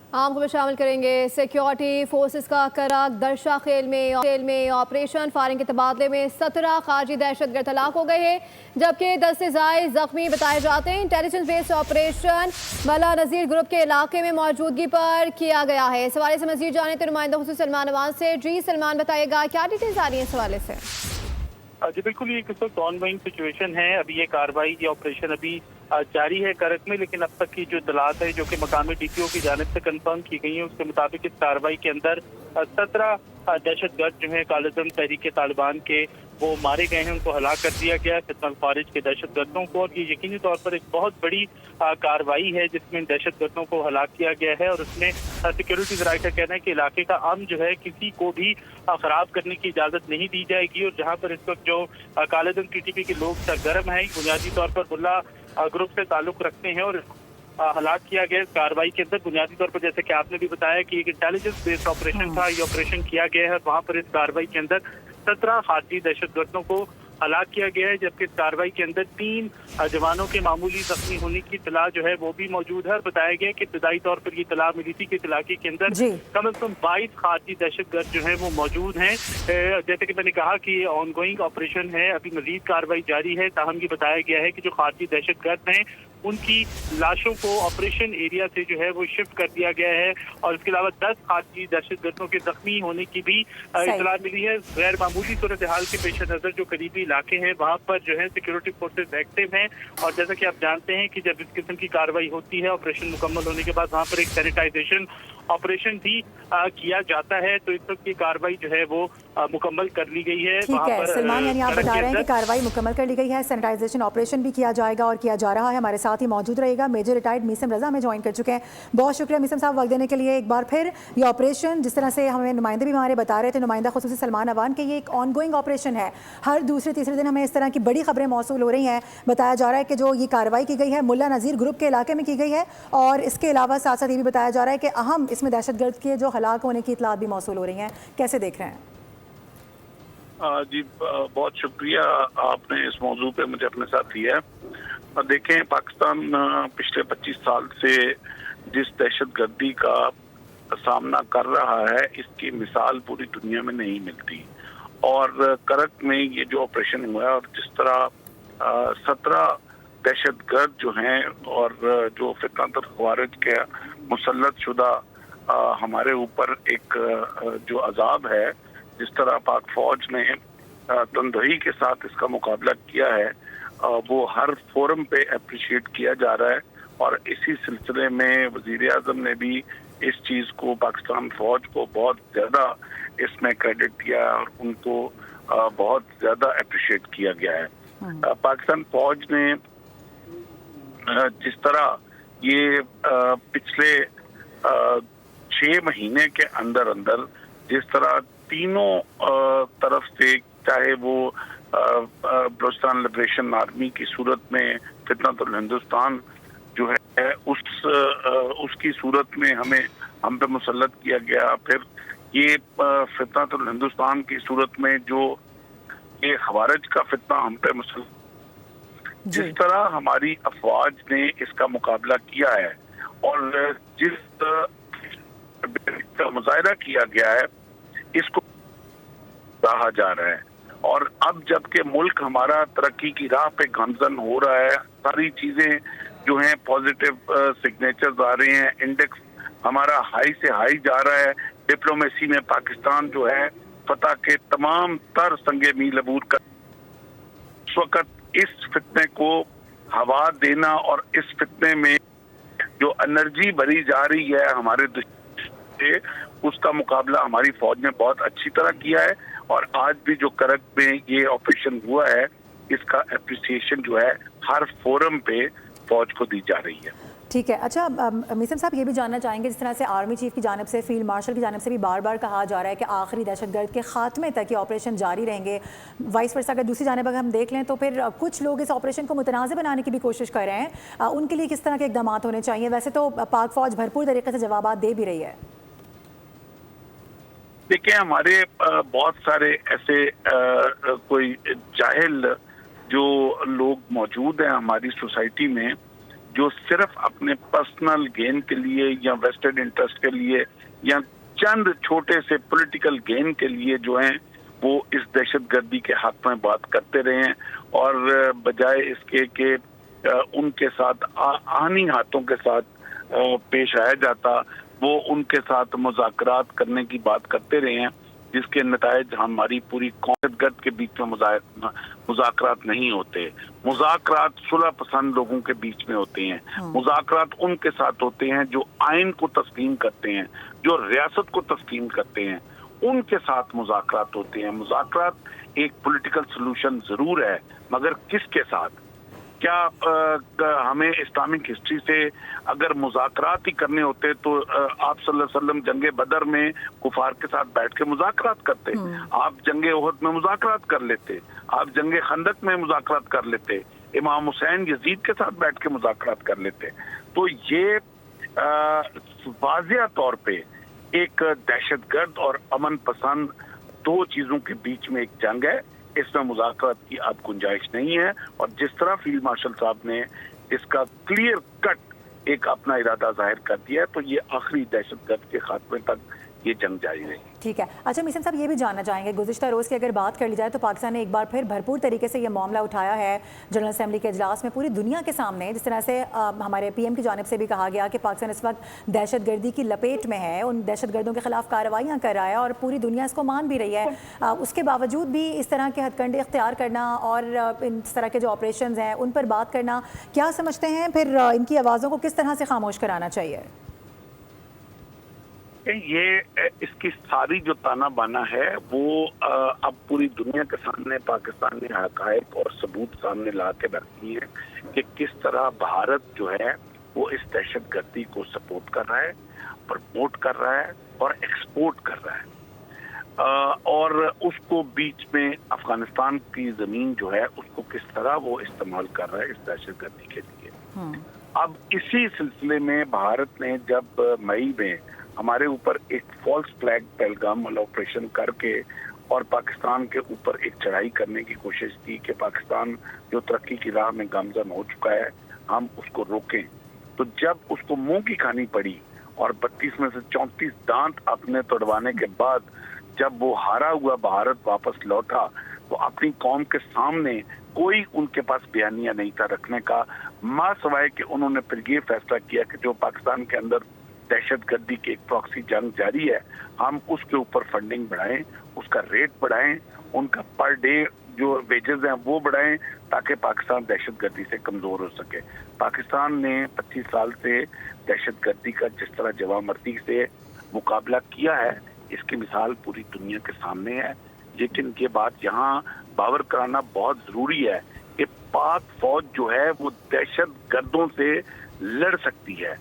आम खबर शामिल करेंगे। सिक्योरिटी फोर्सेस का कराक दरशा खेल में ऑपरेशन फायरिंग के तबादले में 17 खारजी दहशतगर्द हलाक हो गए हैं, जबकि 10 से ज़ायद जख्मी बताए जाते हैं। इंटेलिजेंस बेस्ड ऑपरेशन मुल्ला नज़ीर ग्रुप के इलाके में मौजूदगी पर किया गया है। इस हवाले से मज़ीद जाने तो नुमाइंदा खुसूस सलमान अवान से। जी सलमान, बताइएगा क्या डिटेल्स आ रही है इस हवाले से? जी बिल्कुल, ये इस वक्त ऑनगोइंग सिचुएशन है। अभी ये कार्रवाई, ये ऑपरेशन अभी जारी है करक में, लेकिन अब तक की जो इत्तलात है जो कि मकामी डीपीओ की जानिब से कंफर्म की गई है, उसके मुताबिक इस कार्रवाई के अंदर 17 दहशतगर्द जो है कालिज़म तहरीक तालिबान के वो मारे गए हैं, उनको हलाक कर दिया गया फितनल खारिज के दहशतगर्दों को। और ये यकीनी तौर पर एक बहुत बड़ी कार्रवाई है जिसमें दहशतगर्दों को हलाक किया गया है। और उसमें सिक्योरिटी जराये का कहना है कि इलाके का अमन जो है किसी को भी खराब करने की इजाजत नहीं दी जाएगी। और जहाँ पर इस वक्त जो कालेधन टीटीपी के लोग सरगर्म हैं, बुनियादी तौर पर मुल्ला ग्रुप से ताल्लुक रखते हैं और हलाक किया गया इस कार्रवाई के अंदर। बुनियादी तौर पर जैसे कि आपने भी बताया कि एक इंटेलिजेंस बेस्ड ऑपरेशन था, ये ऑपरेशन किया गया है। वहाँ पर इस कार्रवाई के अंदर 17 खारजी दहशतगर्दों को हलाक किया गया है, जबकि इस कार्रवाई के अंदर 3 जवानों के मामूली जख्मी होने की इतला जो है वो भी मौजूद है। और बताया गया कि इब्तदाई तौर पर ये इतला मिली थी कि इस इलाके के अंदर कम से कम 22 खारजी दहशतगर्द जो है वो मौजूद हैं। जैसे कि मैंने कहा कि ये ऑनगोइंग ऑपरेशन है, अभी मजीद कार्रवाई जारी है। ताहम ये बताया गया है कि जो खारजी दहशतगर्द हैं उनकी लाशों को ऑपरेशन एरिया से जो है वो शिफ्ट कर दिया गया है। और इसके अलावा 10 खारजी दहशतगर्दों के जख्मी होने की भी इतला मिली है। गैर मामूली सूरत हाल के पेश नजर जो करीबी इलाके हैं वहाँ पर जो है सिक्योरिटी फोर्सेज एक्टिव हैं। और जैसा कि आप जानते हैं कि जब इस किस्म की कार्रवाई होती है, ऑपरेशन मुकम्मल होने के बाद वहाँ पर एक सैनिटाइजेशन ऑपरेशन भी किया जाता है। तो इस वक्त की कार्रवाई जो है वो मुकम्मल कर ली गई है। ठीक है सलमान, यानी आप बता रहे हैं कि कार्रवाई मुकम्मल कर ली गई है, सैनिटाइजेशन ऑपरेशन भी किया जाएगा और किया जा रहा है। हमारे साथ ही मौजूद रहेगा मेजर रिटायर्ड मीसम रजा में ज्वाइन कर चुके हैं। बहुत शुक्रिया मीसम साहब वक्त देने के लिए। एक बार फिर ये ऑपरेशन जिस तरह से हमें नुमाइंदे भी हमारे बता रहे थे, नुमाइंदा खुसूसी सलमान अवान के, ये एक ऑनगोइंग ऑपरेशन है। हर दूसरे तीसरे दिन हमें इस तरह की बड़ी खबरें मौसूल हो रही हैं। बताया जा रहा है कि जो ये कार्रवाई की गई है मुल्ला नज़ीर ग्रुप के इलाके में की गई है, और इसके अलावा साथ साथ ये भी बताया जा रहा है कि अहम इसमें दहशतगर्द के जो हलाक होने की इतलात भी मौसूल हो रही हैं। कैसे देख रहे हैं? जी बहुत शुक्रिया, आपने इस मौजू पे मुझे अपने साथ लिया है। देखें, पाकिस्तान पिछले 25 साल से जिस दहशतगर्दी का सामना कर रहा है, इसकी मिसाल पूरी दुनिया में नहीं मिलती। और करक में ये जो ऑपरेशन हुआ है और जिस तरह 17 दहशतगर्द जो हैं और जो फितनत ख़वारिज के मुसल्लत शुदा हमारे ऊपर एक जो अजाब है, जिस तरह पाक फौज ने तंदही के साथ इसका मुकाबला किया है, वो हर फोरम पे अप्रिशिएट किया जा रहा है। और इसी सिलसिले में वज़ीर आज़म ने भी इस चीज़ को, पाकिस्तान फौज को बहुत ज़्यादा इसमें क्रेडिट दिया और उनको बहुत ज़्यादा अप्रिशिएट किया गया है। पाकिस्तान फौज ने जिस तरह ये पिछले 6 महीने के अंदर अंदर जिस तरह तीनों तरफ से, चाहे वो बलूचिस्तान लिबरेशन आर्मी की सूरत में फितनतुल हिंदुस्तान जो है उसकी सूरत में हम पे मुसल्लत किया गया, फिर ये फितनतुल हिंदुस्तान की सूरत में जो ये खवारिज का फितना हम पे मुसल्लत, जिस तरह हमारी अफवाज ने इसका मुकाबला किया है और जिस का मुजाहिरा किया गया है, इसको कहा जा रहा है। और अब जबकि मुल्क हमारा तरक्की की राह पे गामजन हो रहा है, सारी चीजें जो हैं पॉजिटिव सिग्नेचर्स आ रहे हैं, इंडेक्स हमारा हाई से हाई जा रहा है, डिप्लोमेसी में पाकिस्तान जो है फतह के तमाम तर संगे मील अबूर कर, इस वक्त इस फितने को हवा देना और इस फितने में जो एनर्जी भरी जा रही है हमारे से, उसका मुकाबला हमारी फौज ने बहुत अच्छी तरह किया है। और आज भी जो करक में ये ऑपरेशन हुआ है, इसका एप्रिसिएशन जो है हर फोरम पे फौज को दी जा रही है। ठीक है। अच्छा मीसम साहब, ये भी जानना चाहेंगे, जिस तरह से आर्मी चीफ की जानिब से, फील्ड मार्शल की जानिब से भी बार बार कहा जा रहा है कि आखिरी दहशतगर्द के खात्मे तक ये ऑपरेशन जारी रहेंगे, वाइस वर्सा अगर दूसरी जानिब अगर हम देख लें तो फिर कुछ लोग इस ऑपरेशन को मुतनाज़ बनाने की भी कोशिश कर रहे हैं, उनके लिए किस तरह के इकदाम होने चाहिए? वैसे तो पाक फौज भरपूर तरीके से जवाब दे भी रही है। देखिए, हमारे बहुत सारे ऐसे कोई जाहिल जो लोग मौजूद हैं हमारी सोसाइटी में, जो सिर्फ अपने पर्सनल गेन के लिए या वेस्टेड इंटरेस्ट के लिए या चंद छोटे से पॉलिटिकल गेन के लिए जो हैं वो इस दहशतगर्दी के हक में बात करते रहे हैं, और बजाय इसके कि उनके साथ आनी हाथों के साथ पेश आया जाता, वो उनके साथ मुज़ाकरात करने की बात करते रहे हैं, जिसके नतायज हमारी पूरी दहशतगर्द के बीच में मुज़ाकरात नहीं होते। मुज़ाकरात सुलह पसंद लोगों के बीच में होते हैं। मुज़ाकरात उनके साथ होते हैं जो आइन को तस्लीम करते हैं, जो रियासत को तस्लीम करते हैं, उनके साथ मुज़ाकरात होते हैं। मुज़ाकरात एक पॉलिटिकल सलूशन जरूर है, मगर किसके साथ? क्या हमें इस्लामिक हिस्ट्री से अगर मुज़ाकरात ही करने होते तो आप सल्लल्लाहु अलैहि वसल्लम जंगे बदर में कुफार के साथ बैठ के मुज़ाकरात करते, आप जंगे ओहद में मुज़ाकरात कर लेते, आप जंगे खंदक में मुज़ाकरात कर लेते, इमाम हुसैन यजीद के साथ बैठ के मुज़ाकरात कर लेते। तो ये वाज़िया तौर पे एक दहशतगर्द और अमन पसंद दो चीजों के बीच में एक जंग है, इसमें मुज़ाकरात की अब गुंजाइश नहीं है। और जिस तरह फील्ड मार्शल साहब ने इसका क्लियर कट एक अपना इरादा जाहिर कर दिया है, तो ये आखिरी दहशतगर्द के खात्मे तक ये जंग जारी रहेगी। ठीक है। अच्छा मीसम साहब, ये भी जानना चाहेंगे, गुज़िश्ता रोज़ की अगर बात कर ली जाए तो पाकिस्तान ने एक बार फिर भरपूर तरीके से ये मामला उठाया है जनरल असेंबली के इजलास में पूरी दुनिया के सामने, जिस तरह से हमारे PM की जानिब से भी कहा गया कि पाकिस्तान इस वक्त दहशतगर्दी की लपेट में है, उन दहशतगर्दों के खिलाफ कार्रवाइयाँ कर रहा है और पूरी दुनिया इसको मान भी रही है। उसके बावजूद भी इस तरह के हथकंडे इख्तियार करना और इस तरह के जो ऑपरेशन हैं उन पर बात करना, क्या समझते हैं फिर इनकी आवाज़ों को किस तरह से खामोश कराना चाहिए? ये इसकी सारी जो ताना बाना है वो अब पूरी दुनिया के सामने पाकिस्तान ने हक़ाइक़ और सबूत सामने ला के रख दिए हैं कि किस तरह भारत जो है वो इस दहशतगर्दी को सपोर्ट कर रहा है, प्रमोट कर रहा है और एक्सपोर्ट कर रहा है, और उसको बीच में अफगानिस्तान की ज़मीन जो है उसको किस तरह वो इस्तेमाल कर रहा है इस दहशतगर्दी के लिए। अब इसी सिलसिले में भारत ने जब मई में हमारे ऊपर एक फॉल्स फ्लैग पहलगाम वाला ऑपरेशन करके और पाकिस्तान के ऊपर एक चढ़ाई करने की कोशिश की कि पाकिस्तान जो तरक्की की राह में गामज़न हो चुका है हम उसको रोकें, तो जब उसको मुंह की खानी पड़ी और 32 में से 34 दांत अपने तोड़वाने के बाद जब वो हारा हुआ भारत वापस लौटा, तो अपनी कौम के सामने कोई उनके पास बयानिया नहीं था रखने का, मां सवाए कि उन्होंने फिर ये फैसला किया कि जो पाकिस्तान के अंदर दहशतगर्दी की एक प्रॉक्सी जंग जारी है, हम उसके ऊपर फंडिंग बढ़ाएं, उसका रेट बढ़ाएं, उनका पर डे जो वेजेस हैं वो बढ़ाएं, ताकि पाकिस्तान दहशतगर्दी से कमजोर हो सके। पाकिस्तान ने 25 साल से दहशतगर्दी का जिस तरह जवामर्दी से मुकाबला किया है, इसकी मिसाल पूरी दुनिया के सामने है। लेकिन ये बात यहाँ बावर कराना बहुत जरूरी है कि पाक फौज जो है वो दहशतगर्दों से लड़ सकती है,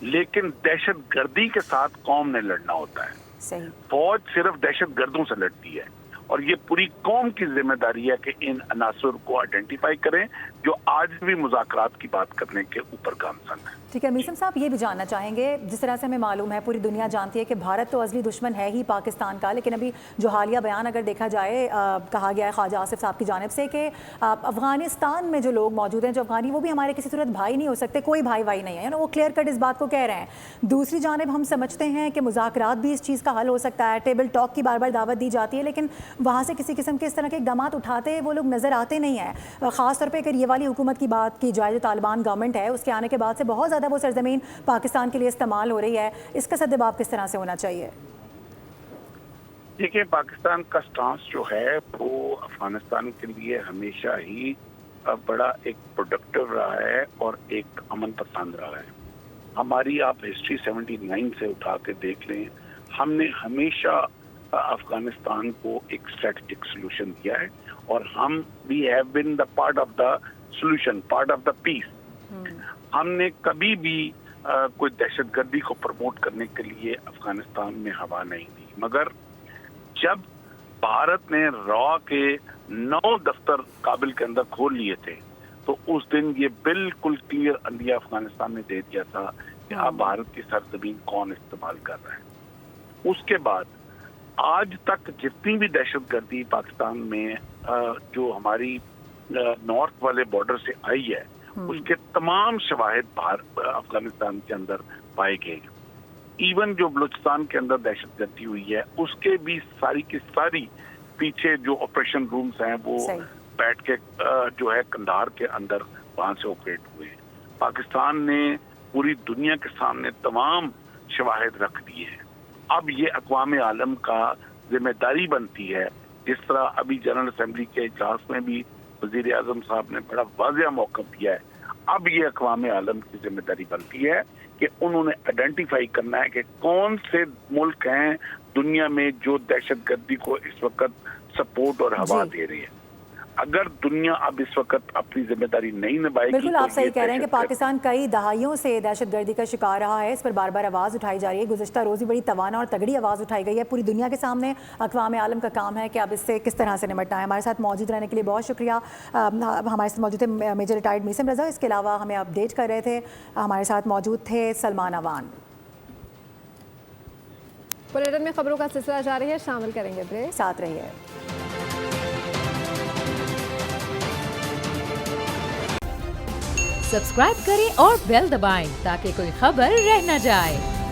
लेकिन दहशतगर्दी के साथ कौम ने लड़ना होता है। सही। फौज सिर्फ दहशतगर्दों से लड़ती है, और ये पूरी कौम की जिम्मेदारी है कि इन अनासर को आइडेंटिफाई करें जो आज भी मुज़ाकरात की बात करने के ऊपर गामज़न है। ठीक है। मीसम साहब, ये भी जानना चाहेंगे, जिस तरह से हमें मालूम है, पूरी दुनिया जानती है कि भारत तो अज़ली दुश्मन है ही पाकिस्तान का, लेकिन अभी जो हालिया बयान अगर देखा जाए, कहा गया है ख्वाजा आसिफ साहब की जानिब से कि अफ़गानिस्तान में जो लोग मौजूद हैं, जो अफ़गानी, वो भी हमारे किसी सूरत भाई नहीं हो सकते, कोई भाई वाई नहीं है, वो क्लियर कट इस बात को कह रहे हैं। दूसरी जानिब हम समझते हैं कि मुज़ाकरात भी इस चीज़ का हल हो सकता है, टेबल टॉक की बार बार दावत दी जाती है, लेकिन वहाँ से किसी किस्म के इस तरह के इक़दाम उठाते वो लोग नज़र आते नहीं हैं। ख़ास तौर पर अगर ये वाली हुकूमत की बात की जाए, जो तालिबान गवर्नमेंट है, उसके आने के बाद से बहुत ज़्यादा वो सरजमीन पाकिस्तान के लिए इस्तेमाल हो रही है, इसका सद्देबाब किस तरह से होना चाहिए? देखिए, पाकिस्तान का स्टांस जो है वो अफगानिस्तान के लिए हमेशा ही बड़ा एक प्रोडक्टिव रहा है और एक अमन पसंद रहा है। हमारी आप हिस्ट्री 79 से उठा के देख लें, हमने हमेशा अफगानिस्तान को एक स्ट्रेटेजिक सोल्यूशन दिया है, और हम we have been the part of the solution, part of the peace. हमने कभी भी कोई दहशतगर्दी को प्रमोट करने के लिए अफगानिस्तान में हवा नहीं दी, मगर जब भारत ने रॉ के 9 दफ्तर काबिल के अंदर खोल लिए थे, तो उस दिन ये बिल्कुल क्लियर अंदिया अफगानिस्तान ने दे दिया था कि अब भारत की सरजमीन कौन इस्तेमाल कर रहा है। उसके बाद आज तक जितनी भी दहशतगर्दी पाकिस्तान में जो हमारी नॉर्थ वाले बॉर्डर से आई है, उसके तमाम शवाहिद बाहर अफगानिस्तान के अंदर पाए गए। इवन जो बलूचिस्तान के अंदर दहशतगर्दी हुई है उसके भी सारी की सारी पीछे जो ऑपरेशन रूम्स हैं वो बैठ के जो है कंधार के अंदर वहां से ऑपरेट हुए। पाकिस्तान ने पूरी दुनिया के सामने तमाम शवाहिद रख दिए हैं। अब ये अक़वाम आलम का जिम्मेदारी बनती है, जिस तरह अभी जनरल असेंबली के इजलास में भी वज़ीर आज़म साहब ने बड़ा वाज़ेह मौक़िफ़ दिया है, अब ये अक़वाम आलम की जिम्मेदारी बनती है कि उन्होंने आइडेंटिफाई करना है कि कौन से मुल्क हैं दुनिया में जो दहशतगर्दी को इस वक्त सपोर्ट और हवा दे रही है। अगर दुनिया अब इस वक्त अपनी जिम्मेदारी नहीं निभाएगी, बिल्कुल आप सही कह रहे हैं कि पाकिस्तान कई दहाइयों से दहशतगर्दी का शिकार रहा है, इस पर बार बार आवाज़ उठाई जा रही है। गुज़िश्ता रोज़ी बड़ी तवाना और तगड़ी आवाज़ उठाई गई है पूरी दुनिया के सामने। अक़वाम आलम का काम है कि अब इससे किस तरह से निपटना है। हमारे साथ मौजूद रहने के लिए बहुत शुक्रिया। हमारे साथ मौजूद थे मेजर रिटायर्ड मीसम रज़ा, इसके अलावा हमें अपडेट कर रहे थे हमारे साथ मौजूद थे सलमान अवान। बुलेटिन में खबरों का सिलसिला जारी है, शामिल करेंगे ब्रेक, साथ रहिए। सब्सक्राइब करें और बेल दबाएं ताकि कोई खबर रह न जाए।